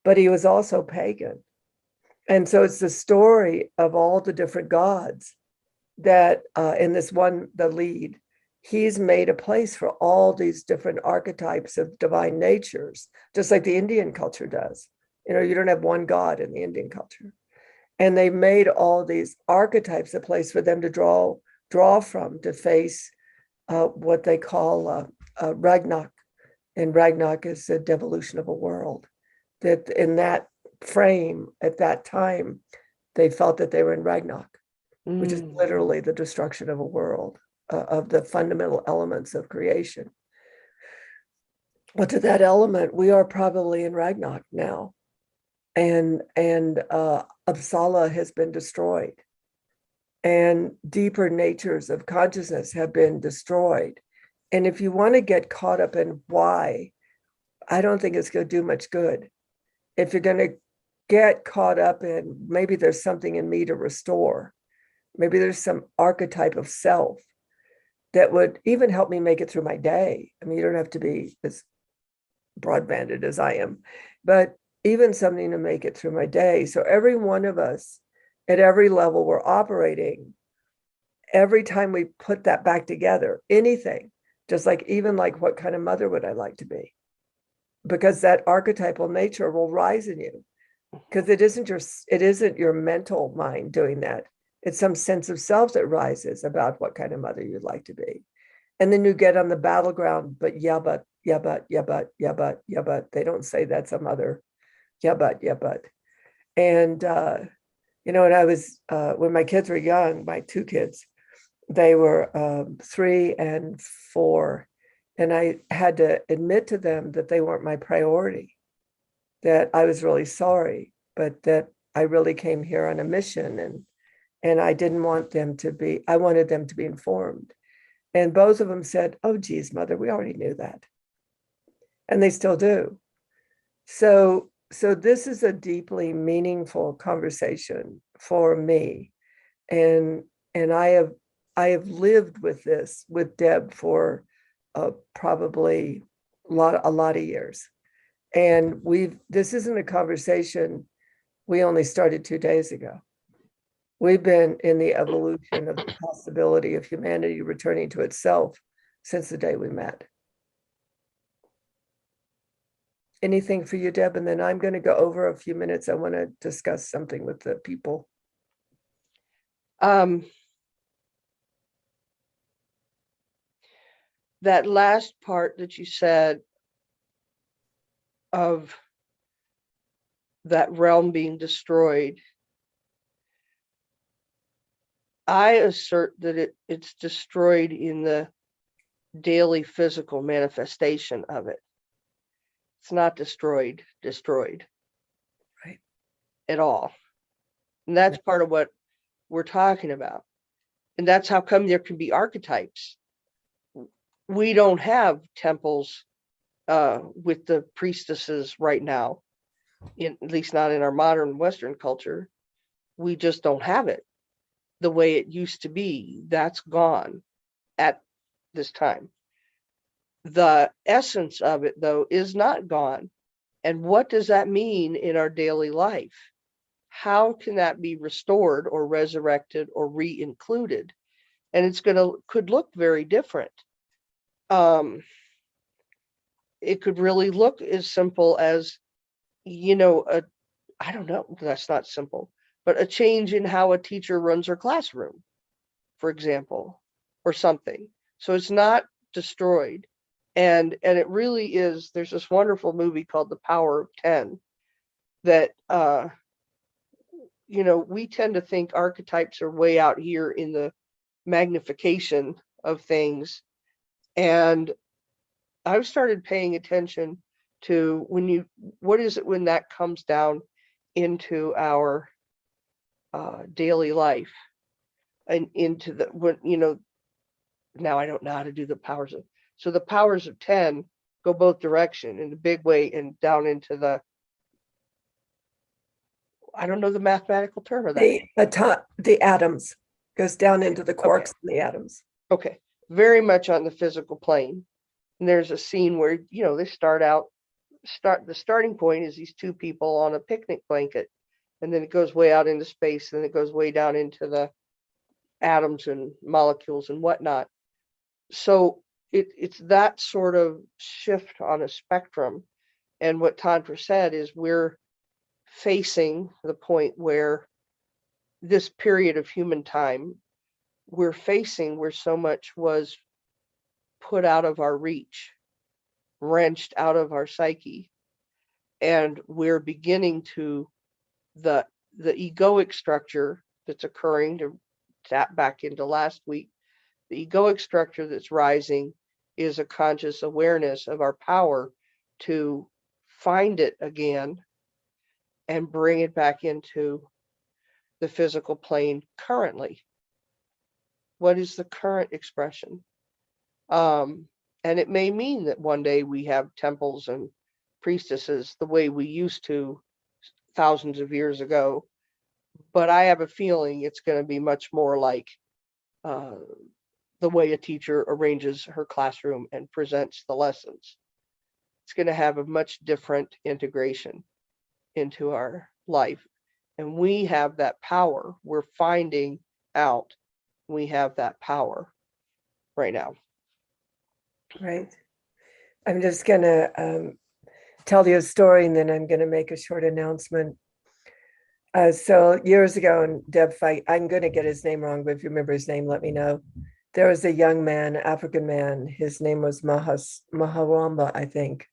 S1: But he was also pagan. And so it's the story of all the different gods that in this one, the lead, he's made a place for all these different archetypes of divine natures, just like the Indian culture does. You know, you don't have one God in the Indian culture. And they made all these archetypes a place for them to draw from to face what they call Ragnarok. And Ragnarok is the devolution of a world. That in that frame at that time, they felt that they were in Ragnarok, which is literally the destruction of a world, of the fundamental elements of creation. Well, to that element, we are probably in Ragnarok now. And Uppsala has been destroyed. And deeper natures of consciousness have been destroyed. And if you want to get caught up in why, I don't think it's going to do much good. If you're going to get caught up in maybe there's something in me to restore, maybe there's some archetype of self that would even help me make it through my day. I mean, you don't have to be as broad-banded as I am, but even something to make it through my day. So every one of us at every level we're operating, every time we put that back together, anything, just like even like what kind of mother would I like to be? Because that archetypal nature will rise in you, because it isn't your mental mind doing that. It's some sense of self that rises about what kind of mother you'd like to be. And then you get on the battleground, but yeah, but they don't say that's a mother. Yeah, but. And, and I was, when my kids were young, my 2 kids, they were 3 and 4. And I had to admit to them that they weren't my priority, that I was really sorry, but that I really came here on a mission. And I didn't want them to be, I wanted them to be informed. And both of them said, oh, geez, mother, we already knew that. And they still do. So this is a deeply meaningful conversation for me. And I have lived with this with Deb for probably a lot of years. And this isn't a conversation we only started 2 days ago. We've been in the evolution of the possibility of humanity returning to itself since the day we met. Anything for you, Deb? And then I'm going to go over a few minutes. I want to discuss something with the people.
S2: That last part that you said of that realm being destroyed, I assert that it's destroyed in the daily physical manifestation of it. It's not destroyed
S1: Right.
S2: At all. And that's part of what we're talking about. And that's how come there can be archetypes. We don't have temples with the priestesses right now, at least not in our modern Western culture. We just don't have it the way it used to be. That's gone at this time. The essence of it, though, is not gone. And what does that mean in our daily life? How can that be restored or resurrected or re-included? And it's could look very different. It could really look as simple as, I don't know, that's not simple, but a change in how a teacher runs her classroom, for example, or something. So it's not destroyed. And it really is, there's this wonderful movie called The Power of 10 that, we tend to think archetypes are way out here in the magnification of things. And I've started paying attention to what is it when that comes down into our daily life and into now I don't know how to do the powers of, so the powers of 10 go both direction in a big way and down into the, I don't know the mathematical term of that.
S1: The atoms goes down into the quarks and the atoms.
S2: Okay, very much on the physical plane. And there's a scene where, they the starting point is these two people on a picnic blanket, and then it goes way out into space, and then it goes way down into the atoms and molecules and whatnot. So it's that sort of shift on a spectrum. And what Tantra said is we're facing the point where this period of human time, we're facing where so much was put out of our reach, wrenched out of our psyche. And we're beginning to, the egoic structure that's occurring, to tap back into last week, the egoic structure that's rising is a conscious awareness of our power to find it again and bring it back into the physical plane currently. What is the current expression? And it may mean that one day we have temples and priestesses the way we used to thousands of years ago, but I have a feeling it's going to be much more like the way a teacher arranges her classroom and presents the lessons. It's going to have a much different integration into our life. And we have that power. We're finding out we have that power right now.
S1: Right. I'm just going to tell you a story, and then I'm going to make a short announcement. So years ago, and Deb, I'm going to get his name wrong, but if you remember his name, let me know. There was a young man, African man. His name was Maharamba, I think.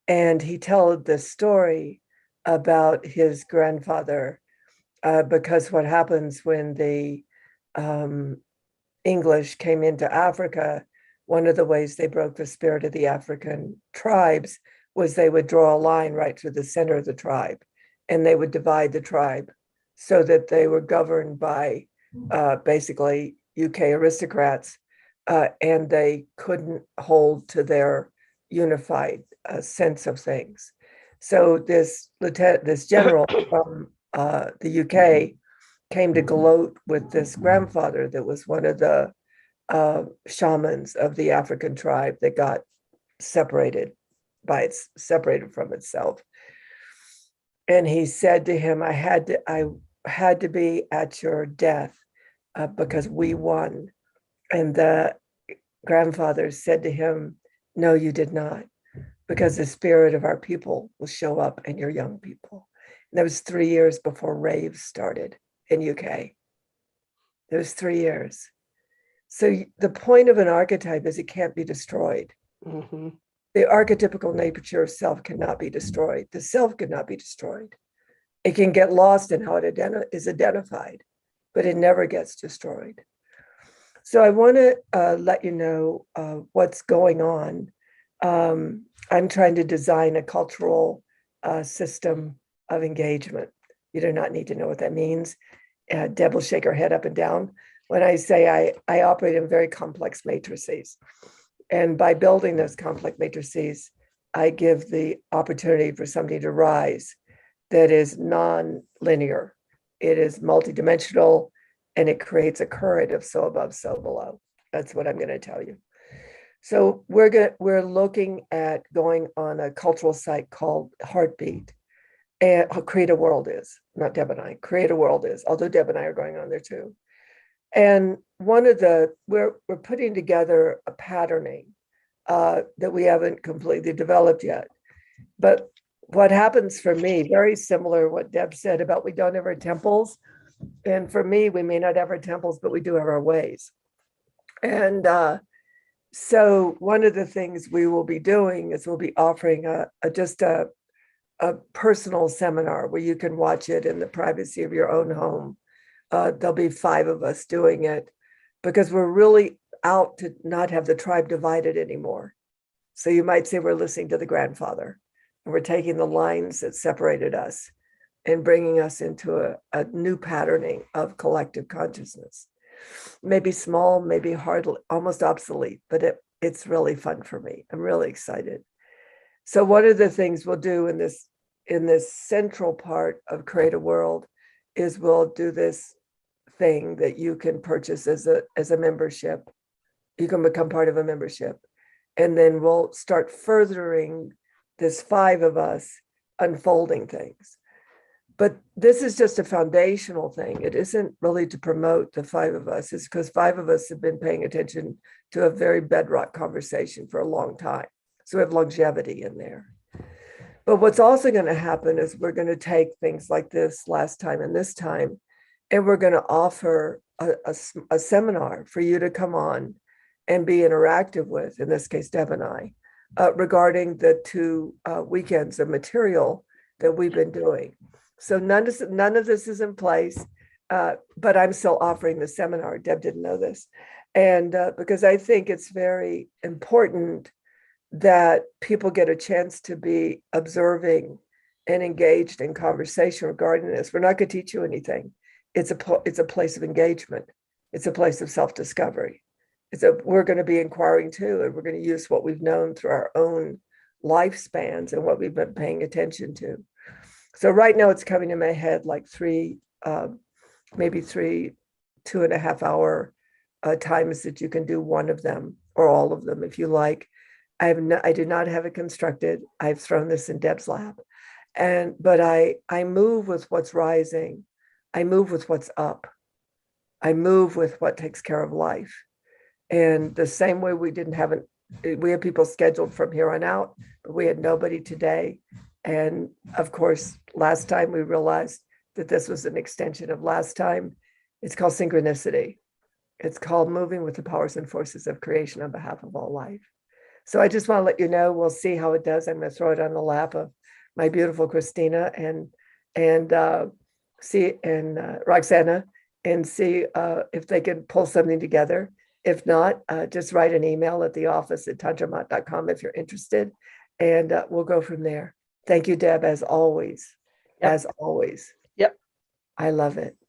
S1: And he told this story about his grandfather, because what happens when the English came into Africa, one of the ways they broke the spirit of the African tribes was they would draw a line right through the center of the tribe, and they would divide the tribe so that they were governed by basically UK aristocrats, and they couldn't hold to their unified sense of things. So this general from the UK came to gloat with this grandfather that was one of the shamans of the African tribe that got separated from itself. And he said to him, I had to be at your death because we won. And the grandfather said to him, no, you did not, because the spirit of our people will show up in your young people. And that was 3 years before raves started in UK. There was 3 years. So the point of an archetype is it can't be destroyed.
S2: Mm-hmm.
S1: The archetypical nature of self cannot be destroyed. The self cannot be destroyed. It can get lost in how it is identified, but it never gets destroyed. So I want to let you know what's going on. I'm trying to design a cultural system of engagement. You do not need to know what that means. Deb will shake her head up and down when I say I operate in very complex matrices. And by building those complex matrices, I give the opportunity for somebody to rise that is non-linear. It is multidimensional, and it creates a current of so above, so below. That's what I'm going to tell you. So we're looking at going on a cultural site called Heartbeat. And Create a World is, not Deb and I, Create a World is, although Deb and I are going on there too. And we're putting together a patterning that we haven't completely developed yet. But what happens for me, very similar to what Deb said about we don't have our temples. And for me, we may not have our temples, but we do have our ways. And so one of the things we will be doing is we'll be offering just a personal seminar where you can watch it in the privacy of your own home. There'll be 5 of us doing it because we're really out to not have the tribe divided anymore. So you might say we're listening to the grandfather, and we're taking the lines that separated us and bringing us into a new patterning of collective consciousnness. Maybe small, maybe hard, almost obsolete, but it's really fun for me. I'm really excited. So one of the things we'll do in this central part of Create a World is we'll do this thing that you can purchase as a membership. You can become part of a membership. And then we'll start furthering this 5 of us unfolding things. But this is just a foundational thing. It isn't really to promote the 5 of us. It's because 5 of us have been paying attention to a very bedrock conversation for a long time. So we have longevity in there. But what's also going to happen is we're going to take things like this last time and this time, and we're going to offer a seminar for you to come on and be interactive with, in this case, Deb and I, regarding the 2 weekends of material that we've been doing. So none of this is in place, but I'm still offering the seminar. Deb didn't know this. And because I think it's very important that people get a chance to be observing and engaged in conversation regarding this. We're not going to teach you anything. It's a place of engagement. It's a place of self-discovery. We're going to be inquiring too, and we're going to use what we've known through our own lifespans and what we've been paying attention to. So right now it's coming in my head like maybe 3 2.5 hour times that you can do one of them or all of them if you like. I do not have it constructed. I've thrown this in Deb's lap, but I move with what's rising. I move with what's up. I move with what takes care of life. And the same way we have people scheduled from here on out, but we had nobody today. And of course, last time we realized that this was an extension of last time. It's called synchronicity. It's called moving with the powers and forces of creation on behalf of all life. So I just want to let you know, we'll see how it does. I'm going to throw it on the lap of my beautiful Christina and Roxana and see if they can pull something together. If not, just write an email at the office at tantramat.com if you're interested, and we'll go from there. Thank you, Deb, as always.
S2: Yep.
S1: As always.
S2: Yep.
S1: I love it.